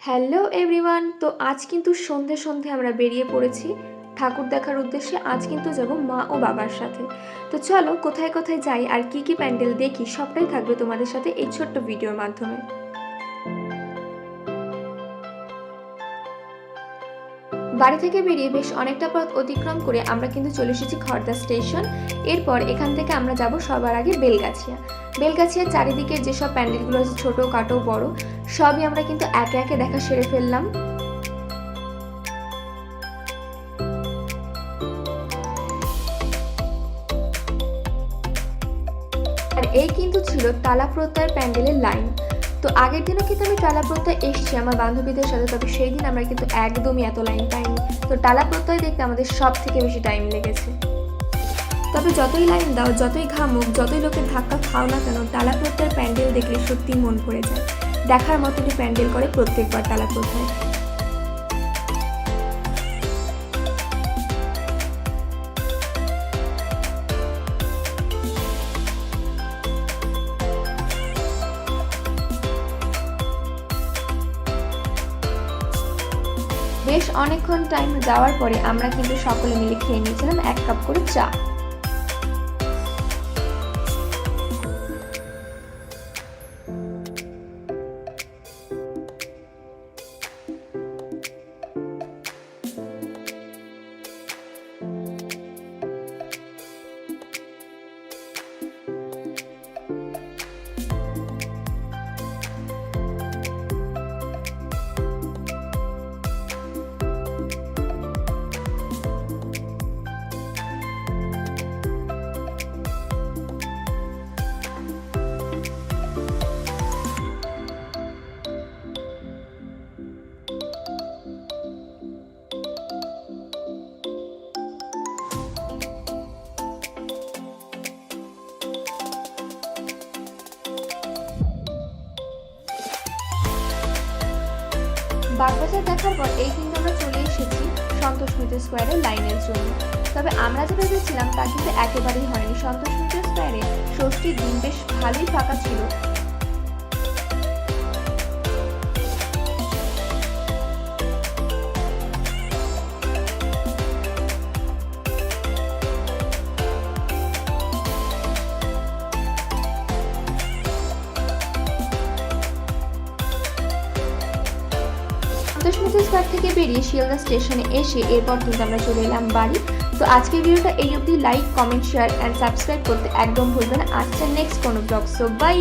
Hello everyone. তো আজ কিন্তু সন্ধে সন্ধে আমরা বেরিয়ে পড়েছি ঠাকুর দেখার উদ্দেশ্যে। আজ কিন্তু যাব মা ও বাবার সাথে। তো চলো কোথায় কোথায় যাই আর কি কি প্যান্ডেল দেখি সবটাই থাকবে তোমাদের সাথে এই ছোট্ট ভিডিওর মাধ্যমে। বাড়ি থেকে বেরিয়ে বেশ অনেকটা পথ অতিক্রম করে আমরা কিন্তু চলে এসেছি খড়দা স্টেশন। এরপর এখান থেকে আমরা যাব সবার আগে বেলগাছিয়া। বেলগাছিয়ার চারিদিকে যেসব প্যান্ডেলগুলো আছে ছোটো কাটো বড় সবই আমরা কিন্তু একে একে দেখা সেরে ফেললাম। আর এই কিন্তু ছিল টালা প্রত্যয়ের প্যান্ডেলের লাইন। তো আগের দিনও কিন্তু আমি টালা প্রত্যয় এসেছি আমার বান্ধবীদের সাথে, তবে সেই দিন আমরা কিন্তু একদমই এত লাইন পাইনি। তো টালা প্রত্যয় দেখতে আমাদের সব থেকে বেশি টাইম লেগেছে। তবে যতই লাইন দাও, যতই ঘামুক, যতই লোকের ধাক্কা খাও না কেন, টালা প্রত্যয়ের প্যান্ডেল দেখলে সত্যি মন ভরে যায়। দেখার মতনই প্যান্ডেল করে প্রত্যেকবার টালা প্রত্যয়। বেশ অনেকক্ষণ টাইম যাওয়ার পরে আমরা কিন্তু সকলে মিলে খেয়ে নিয়েছিলাম 1 কাপ করে চা। বাগবাজার দেখার পর এই কিন্তু আমরা চলে এসেছি সন্তোষ মিত্র স্কোয়ারের লাইনের জন্য। তবে আমরা যেটা ভেবেছিলাম তা কিন্তু একেবারেই হয়নি। সন্তোষ মিত্র স্কোয়ারে ষষ্ঠীর দিন বেশ ভালোই ফাঁকা ছিল। সন্তোষ মিত্র স্কোয়ার থেকে বেরিয়ে শিয়ালদা স্টেশনে এসে এরপর কিন্তু আমরা চলে এলাম বাড়ি। তো আজকের ভিডিওটা এই অবধি। Like, comment, share and subscribe করতে একদম ভুলবে না। আসছে নেক্সট কোনো ব্লগ। So by.